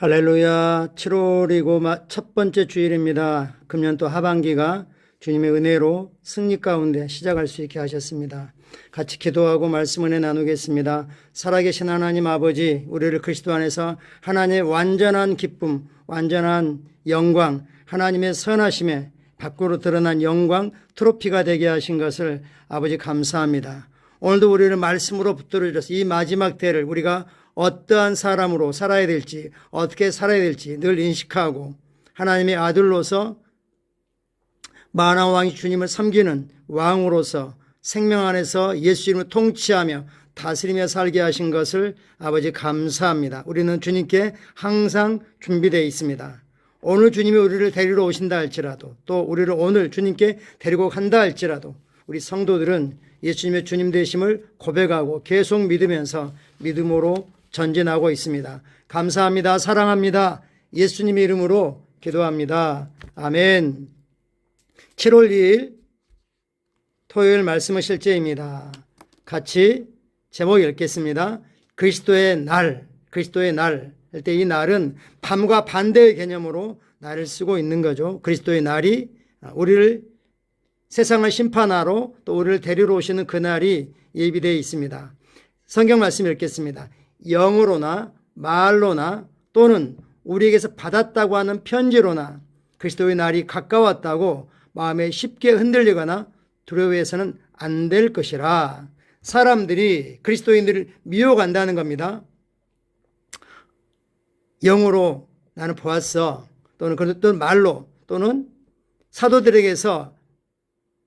할렐루야. 7월이고 첫 번째 주일입니다. 금년 또 하반기가 주님의 은혜로 승리 가운데 시작할 수 있게 하셨습니다. 같이 기도하고 말씀 은혜 나누겠습니다. 살아계신 하나님 아버지, 우리를 그리스도 안에서 하나님의 완전한 기쁨, 완전한 영광, 하나님의 선하심에 밖으로 드러난 영광, 트로피가 되게 하신 것을 아버지 감사합니다. 오늘도 우리를 말씀으로 붙들어 주셔서 이 마지막 때를 우리가 어떠한 사람으로 살아야 될지, 어떻게 살아야 될지 늘 인식하고 하나님의 아들로서 만왕왕이 주님을 섬기는 왕으로서 생명 안에서 예수 이름을 통치하며 다스리며 살게 하신 것을 아버지 감사합니다. 우리는 주님께 항상 준비되어 있습니다. 오늘 주님이 우리를 데리러 오신다 할지라도, 또 우리를 오늘 주님께 데리고 간다 할지라도 우리 성도들은 예수님의 주님 되심을 고백하고 계속 믿으면서 믿음으로 전진하고 있습니다. 감사합니다. 사랑합니다. 예수님의 이름으로 기도합니다. 아멘. 7월 2일 토요일 말씀의 실제입니다. 같이 제목 읽겠습니다. 그리스도의 날, 그리스도의 날. 할 때 이 날은 밤과 반대의 개념으로 날을 쓰고 있는 거죠. 그리스도의 날이 우리를 세상을 심판하러 또 우리를 데리러 오시는 그날이 예비되어 있습니다. 성경 말씀 읽겠습니다. 영으로나 말로나 또는 우리에게서 받았다고 하는 편지로나 그리스도의 날이 가까웠다고 마음에 쉽게 흔들리거나 두려워해서는 안 될 것이라. 사람들이 그리스도인들을 미워간다는 겁니다. 영으로 나는 보았어, 또는 말로, 또는 사도들에게서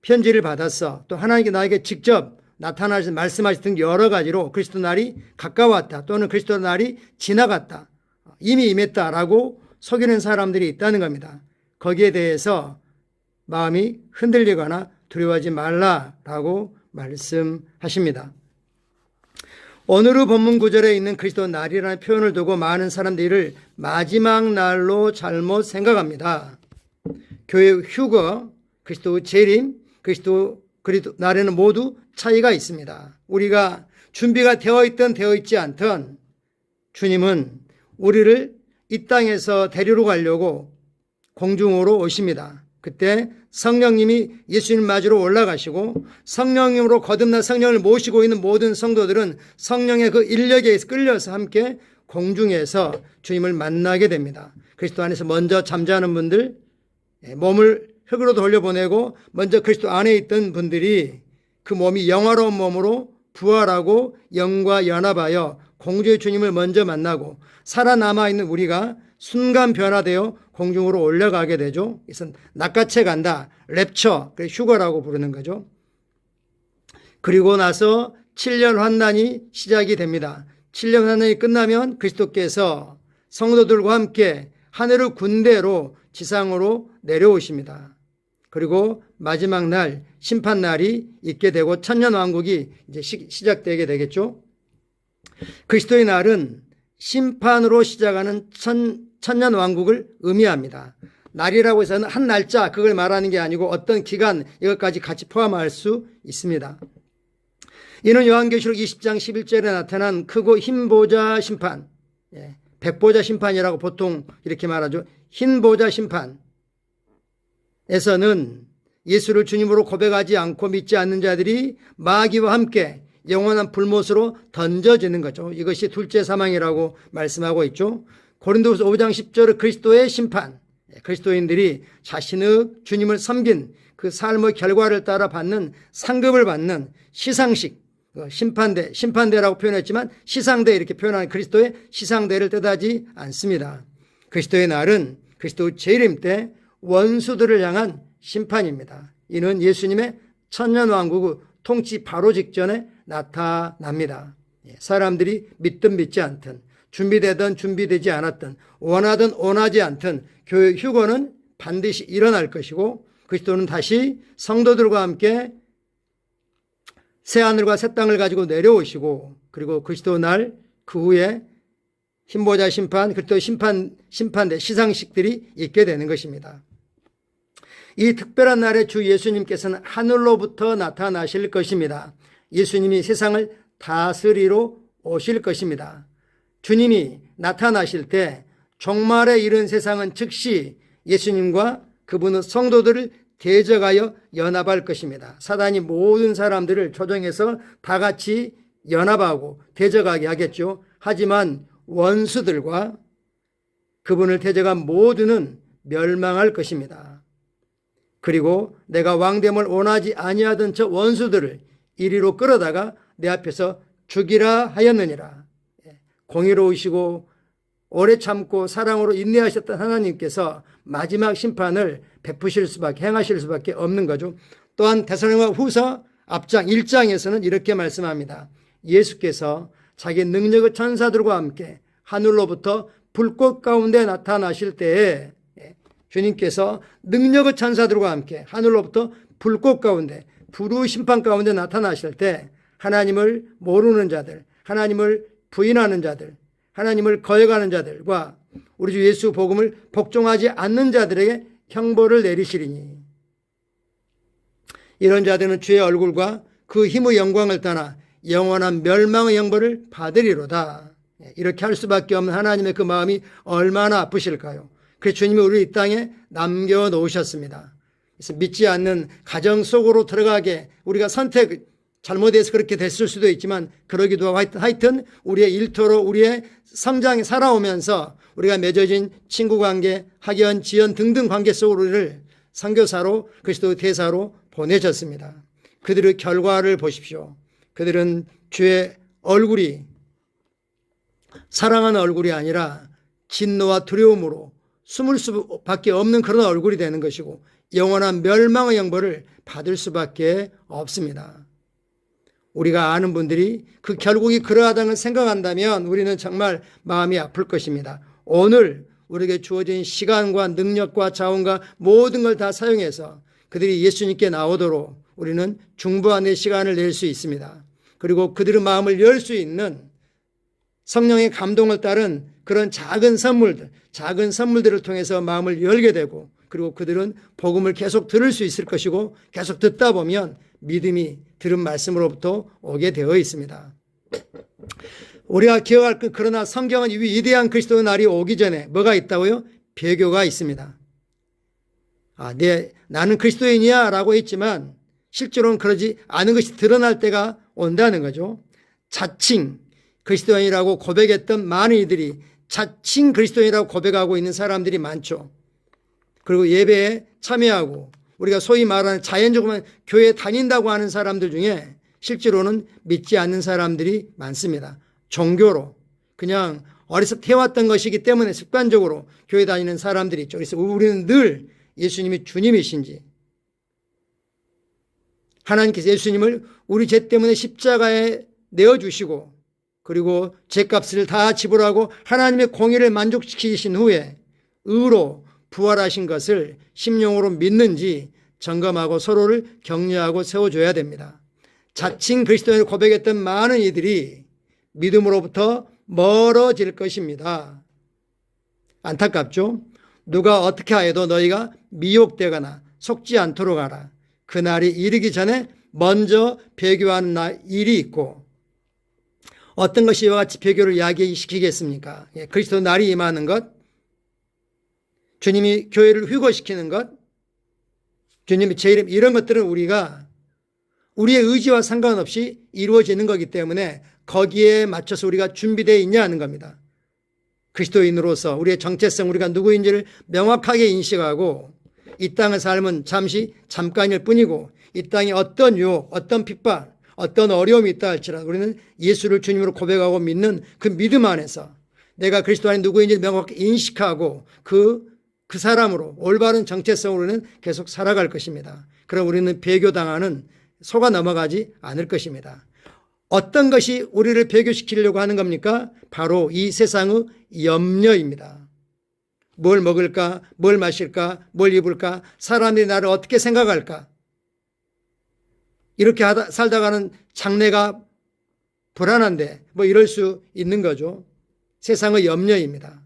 편지를 받았어, 또 하나님께 나에게 직접 나타나셔서 말씀하신 등 여러 가지로 그리스도 날이 가까웠다, 또는 그리스도 날이 지나갔다, 이미 임했다라고 속이는 사람들이 있다는 겁니다. 거기에 대해서 마음이 흔들리거나 두려워하지 말라라고 말씀하십니다. 오늘의 본문 구절에 있는 그리스도 날이라는 표현을 두고 많은 사람들을 마지막 날로 잘못 생각합니다. 교회 휴거, 그리스도 재림, 그리스도 날에는 모두 차이가 있습니다. 우리가 준비가 되어 있든 되어 있지 않든 주님은 우리를 이 땅에서 데리러 가려고 공중으로 오십니다. 그때 성령님이 예수님 맞으러 올라가시고 성령님으로 거듭난 성령을 모시고 있는 모든 성도들은 성령의 그 인력에 끌려서 함께 공중에서 주님을 만나게 됩니다. 그리스도 안에서 먼저 잠자는 분들, 몸을 흙으로 돌려보내고 먼저 그리스도 안에 있던 분들이 그 몸이 영화로운 몸으로 부활하고 영과 연합하여 공주의 주님을 먼저 만나고 살아남아 있는 우리가 순간 변화되어 공중으로 올라가게 되죠. 그래서 낚아채 간다, 랩처, 휴거라고 부르는 거죠. 그리고 나서 7년 환난이 시작이 됩니다. 7년 환난이 끝나면 그리스도께서 성도들과 함께 하늘의 군대로 지상으로 내려오십니다. 그리고 마지막 날 심판날이 있게 되고 천년왕국이 이제 시작되게 되겠죠. 그리스도의 날은 심판으로 시작하는 천년왕국을 의미합니다. 날이라고 해서는 한 날짜 그걸 말하는 게 아니고 어떤 기간 이것까지 같이 포함할 수 있습니다. 이는 요한계시록 20장 11절에 나타난 크고 흰 보좌 심판, 백보좌 심판이라고 보통 이렇게 말하죠. 흰 보좌 심판에서는 예수를 주님으로 고백하지 않고 믿지 않는 자들이 마귀와 함께 영원한 불못으로 던져지는 거죠. 이것이 둘째 사망이라고 말씀하고 있죠. 고린도후서 5장 10절은 그리스도의 심판, 그리스도인들이 자신의 주님을 섬긴 그 삶의 결과를 따라 받는 상급을 받는 시상식, 심판대라고 표현했지만 시상대 이렇게 표현하는 그리스도의 시상대를 뜻하지 않습니다. 그리스도의 날은 그리스도 재림 때 원수들을 향한 심판입니다. 이는 예수님의 천년왕국의 통치 바로 직전에 나타납니다. 사람들이 믿든 믿지 않든, 준비되든 준비되지 않았든, 원하든 원하지 않든 교회 휴거는 반드시 일어날 것이고 그리스도는 다시 성도들과 함께 새하늘과 새 땅을 가지고 내려오시고 그리고 그리스도 날 그 후에 흰보좌 심판, 그리스도 심판대 시상식들이 있게 되는 것입니다. 이 특별한 날에 주 예수님께서는 하늘로부터 나타나실 것입니다. 예수님이 세상을 다스리러 오실 것입니다. 주님이 나타나실 때 종말에 이른 세상은 즉시 예수님과 그분의 성도들을 대적하여 연합할 것입니다. 사단이 모든 사람들을 조정해서 다 같이 연합하고 대적하게 하겠죠. 하지만 원수들과 그분을 대적한 모두는 멸망할 것입니다. 그리고 내가 왕됨을 원하지 아니하던 저 원수들을 이리로 끌어다가 내 앞에서 죽이라 하였느니라. 공의로우시고 오래 참고 사랑으로 인내하셨던 하나님께서 마지막 심판을 베푸실 수밖에, 행하실 수밖에 없는 거죠. 또한 데살로니가 후서 앞장 1장에서는 이렇게 말씀합니다. 예수께서 자기 능력의 천사들과 함께 하늘로부터 불꽃 가운데 나타나실 때에 주님께서 능력의 천사들과 함께 하늘로부터 불꽃 가운데 불의 심판 가운데 나타나실 때 하나님을 모르는 자들, 하나님을 부인하는 자들, 하나님을 거역하는 자들과 우리 주 예수 복음을 복종하지 않는 자들에게 형벌을 내리시리니 이런 자들은 주의 얼굴과 그 힘의 영광을 떠나 영원한 멸망의 형벌을 받으리로다. 이렇게 할 수밖에 없는 하나님의 그 마음이 얼마나 아프실까요? 그래서 주님이 우리를 이 땅에 남겨놓으셨습니다. 그래서 믿지 않는 가정 속으로 들어가게 우리가 선택 잘못해서 그렇게 됐을 수도 있지만 그러기도 하고 하여튼 우리의 일터로 우리의 성장에 살아오면서 우리가 맺어진 친구관계, 학연, 지연 등등 관계 속으로 우리를 선교사로 그리스도 대사로 보내셨습니다. 그들의 결과를 보십시오. 그들은 주의 얼굴이 사랑하는 얼굴이 아니라 진노와 두려움으로 숨을 수밖에 없는 그런 얼굴이 되는 것이고 영원한 멸망의 형벌을 받을 수밖에 없습니다. 우리가 아는 분들이 그 결국이 그러하다는 생각한다면 우리는 정말 마음이 아플 것입니다. 오늘 우리에게 주어진 시간과 능력과 자원과 모든 걸 다 사용해서 그들이 예수님께 나오도록 우리는 중보안의 시간을 낼 수 있습니다. 그리고 그들의 마음을 열 수 있는 성령의 감동을 따른 그런 작은 선물들을 통해서 마음을 열게 되고 그리고 그들은 복음을 계속 들을 수 있을 것이고 계속 듣다 보면 믿음이 들은 말씀으로부터 오게 되어 있습니다. 우리가 기억할 것, 그러나 성경은 이 위대한 그리스도의 날이 오기 전에 뭐가 있다고요? 배교가 있습니다. 나는 그리스도인이야 라고 했지만 실제로는 그러지 않은 것이 드러날 때가 온다는 거죠. 자칭 그리스도인이라고 고백했던 많은 이들이 자칭 그리스도인이라고 고백하고 있는 사람들이 많죠. 그리고 예배에 참여하고 우리가 소위 말하는 자연적으로 교회에 다닌다고 하는 사람들 중에 실제로는 믿지 않는 사람들이 많습니다. 종교로 그냥 어려서 태웠던 것이기 때문에 습관적으로 교회 다니는 사람들이 있죠. 그래서 우리는 늘 예수님이 주님이신지 하나님께서 예수님을 우리 죄 때문에 십자가에 내어주시고 그리고 죄값을 다 지불하고 하나님의 공의를 만족시키신 후에 의로 부활하신 것을 심령으로 믿는지 점검하고 서로를 격려하고 세워줘야 됩니다. 자칭 그리스도인을 고백했던 많은 이들이 믿음으로부터 멀어질 것입니다. 안타깝죠? 누가 어떻게 하여도 너희가 미혹되거나 속지 않도록 하라. 그날이 이르기 전에 먼저 배교하는 일이 있고 어떤 것이 이와 같이 배교를 야기시키겠습니까? 그리스도 날이 임하는 것, 주님이 교회를 휴거시키는 것, 주님의 재림 이런 것들은 우리가 우리의 의지와 상관없이 이루어지는 거기 때문에 거기에 맞춰서 우리가 준비되어 있냐 하는 겁니다. 그리스도인으로서 우리의 정체성, 우리가 누구인지를 명확하게 인식하고 이 땅의 삶은 잠깐일 뿐이고 이 땅에 어떤 유혹, 어떤 핍박, 어떤 어려움이 있다 할지라도 우리는 예수를 주님으로 고백하고 믿는 그 믿음 안에서 내가 그리스도 안에 누구인지를 명확히 인식하고 그 사람으로 올바른 정체성으로는 계속 살아갈 것입니다. 그럼 우리는 배교당하는 속아 넘어가지 않을 것입니다. 어떤 것이 우리를 배교시키려고 하는 겁니까? 바로 이 세상의 염려입니다. 뭘 먹을까? 뭘 마실까? 뭘 입을까? 사람들이 나를 어떻게 생각할까? 이렇게 살다가는 장래가 불안한데 뭐 이럴 수 있는 거죠. 세상의 염려입니다.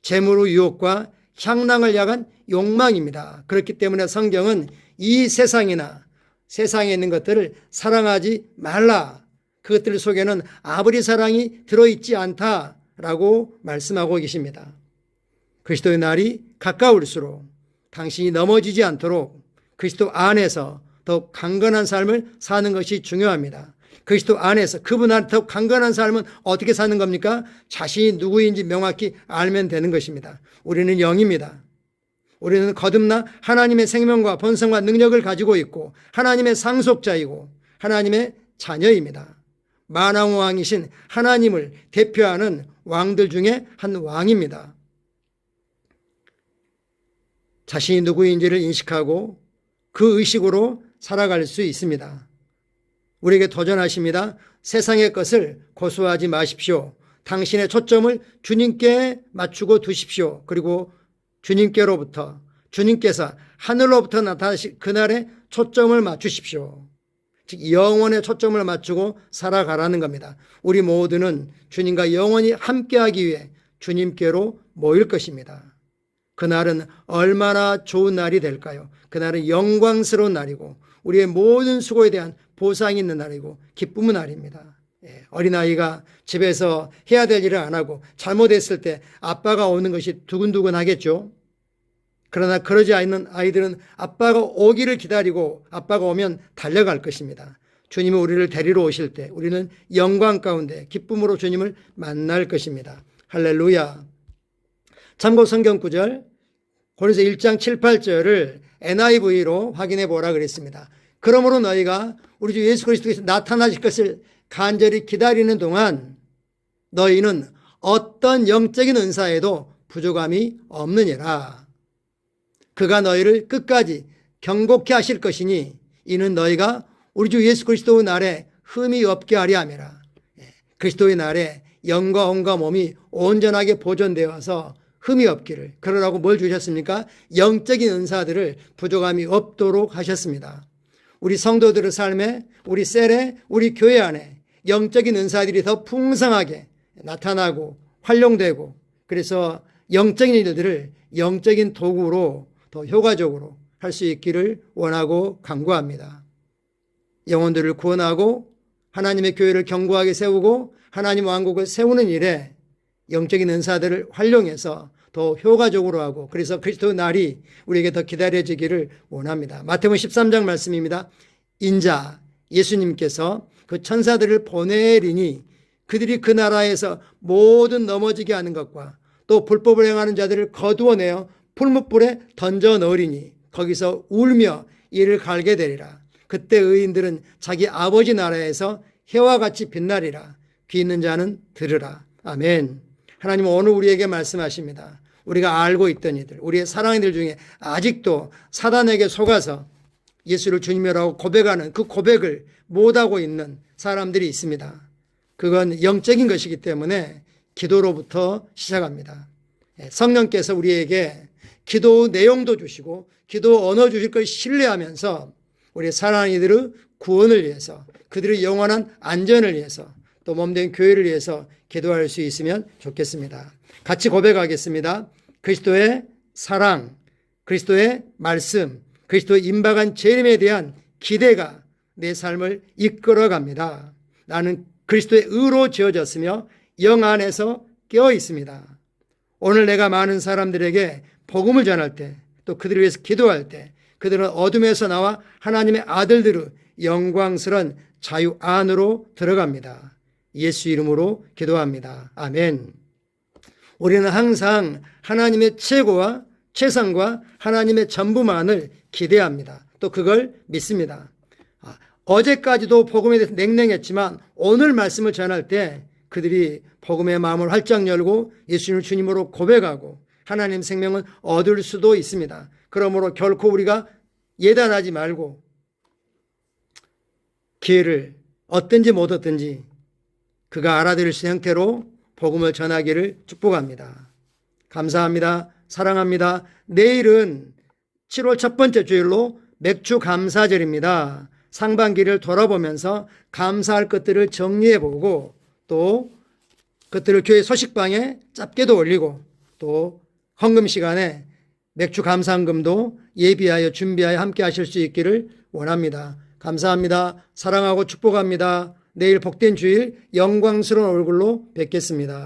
재물의 유혹과 향락을 향한 욕망입니다. 그렇기 때문에 성경은 이 세상이나 세상에 있는 것들을 사랑하지 말라. 그것들 속에는 아버지 사랑이 들어있지 않다라고 말씀하고 계십니다. 그리스도의 날이 가까울수록 당신이 넘어지지 않도록 그리스도 안에서 더욱 강건한 삶을 사는 것이 중요합니다. 그리스도 안에서 그분 안에 더욱 강건한 삶은 어떻게 사는 겁니까? 자신이 누구인지 명확히 알면 되는 것입니다. 우리는 영입니다. 우리는 거듭나 하나님의 생명과 본성과 능력을 가지고 있고 하나님의 상속자이고 하나님의 자녀입니다. 만왕왕이신 하나님을 대표하는 왕들 중에 한 왕입니다. 자신이 누구인지를 인식하고 그 의식으로 살아갈 수 있습니다. 우리에게 도전하십니다. 세상의 것을 고수하지 마십시오. 당신의 초점을 주님께 맞추고 두십시오. 그리고 주님께서 하늘로부터 나타나실 그날에 초점을 맞추십시오. 즉 영원의 초점을 맞추고 살아가라는 겁니다. 우리 모두는 주님과 영원히 함께하기 위해 주님께로 모일 것입니다. 그날은 얼마나 좋은 날이 될까요? 그날은 영광스러운 날이고 우리의 모든 수고에 대한 보상이 있는 날이고 기쁨의 날입니다. 어린아이가 집에서 해야 될 일을 안 하고 잘못했을 때 아빠가 오는 것이 두근두근 하겠죠. 그러나 그러지 않는 아이들은 아빠가 오기를 기다리고 아빠가 오면 달려갈 것입니다. 주님이 우리를 데리러 오실 때 우리는 영광 가운데 기쁨으로 주님을 만날 것입니다. 할렐루야. 참고 성경 구절 고린도서 1장 7, 8절을 NIV로 확인해 보라 그랬습니다. 그러므로 너희가 우리 주 예수 그리스도께서 나타나실 것을 간절히 기다리는 동안 너희는 어떤 영적인 은사에도 부족함이 없느니라. 그가 너희를 끝까지 경고케 하실 것이니 이는 너희가 우리 주 예수 그리스도의 날에 흠이 없게 하려 함이라. 그리스도의 날에 영과 혼과 몸이 온전하게 보존되어서 흠이 없기를. 그러라고 뭘 주셨습니까? 영적인 은사들을 부족함이 없도록 하셨습니다. 우리 성도들의 삶에, 우리 셀에, 우리 교회 안에 영적인 은사들이 더 풍성하게 나타나고 활용되고 그래서 영적인 일들을 영적인 도구로 더 효과적으로 할 수 있기를 원하고 간구합니다. 영혼들을 구원하고 하나님의 교회를 견고하게 세우고 하나님 왕국을 세우는 일에 영적인 은사들을 활용해서 더 효과적으로 하고 그래서 그리스도의 날이 우리에게 더 기다려지기를 원합니다. 마태복음 13장 말씀입니다. 인자 예수님께서 그 천사들을 보내리니 그들이 그 나라에서 모든 넘어지게 하는 것과 또 불법을 행하는 자들을 거두어내어 풀무불에 던져 넣으리니 거기서 울며 이를 갈게 되리라. 그때 의인들은 자기 아버지 나라에서 해와 같이 빛나리라. 귀 있는 자는 들으라. 아멘. 하나님은 오늘 우리에게 말씀하십니다. 우리가 알고 있던 이들, 우리의 사랑하는 이들 중에 아직도 사단에게 속아서 예수를 주님이라고 고백하는 그 고백을 못하고 있는 사람들이 있습니다. 그건 영적인 것이기 때문에 기도로부터 시작합니다. 성령께서 우리에게 기도 내용도 주시고 기도 언어 주실 걸 신뢰하면서 우리의 사랑하는 이들의 구원을 위해서 그들의 영원한 안전을 위해서 또 몸된 교회를 위해서 기도할 수 있으면 좋겠습니다. 같이 고백하겠습니다. 그리스도의 사랑, 그리스도의 말씀, 그리스도의 임박한 재림에 대한 기대가 내 삶을 이끌어갑니다. 나는 그리스도의 의로 지어졌으며 영 안에서 깨어 있습니다. 오늘 내가 많은 사람들에게 복음을 전할 때 또 그들을 위해서 기도할 때 그들은 어둠에서 나와 하나님의 아들들의 영광스러운 자유 안으로 들어갑니다. 예수 이름으로 기도합니다. 아멘. 우리는 항상 하나님의 최고와 최상과 하나님의 전부만을 기대합니다. 또 그걸 믿습니다. 어제까지도 복음에 대해서 냉랭했지만 오늘 말씀을 전할 때 그들이 복음의 마음을 활짝 열고 예수님을 주님으로 고백하고 하나님 생명을 얻을 수도 있습니다. 그러므로 결코 우리가 예단하지 말고 기회를 얻든지 못 얻든지 그가 알아들을 수 있는 형태로 복음을 전하기를 축복합니다. 감사합니다. 사랑합니다. 내일은 7월 첫 번째 주일로 맥주 감사절입니다. 상반기를 돌아보면서 감사할 것들을 정리해보고 또 그것들을 교회 소식방에 짧게도 올리고 또 헌금 시간에 맥주 감사헌금도 예비하여 준비하여 함께 하실 수 있기를 원합니다. 감사합니다. 사랑하고 축복합니다. 내일 복된 주일 영광스러운 얼굴로 뵙겠습니다.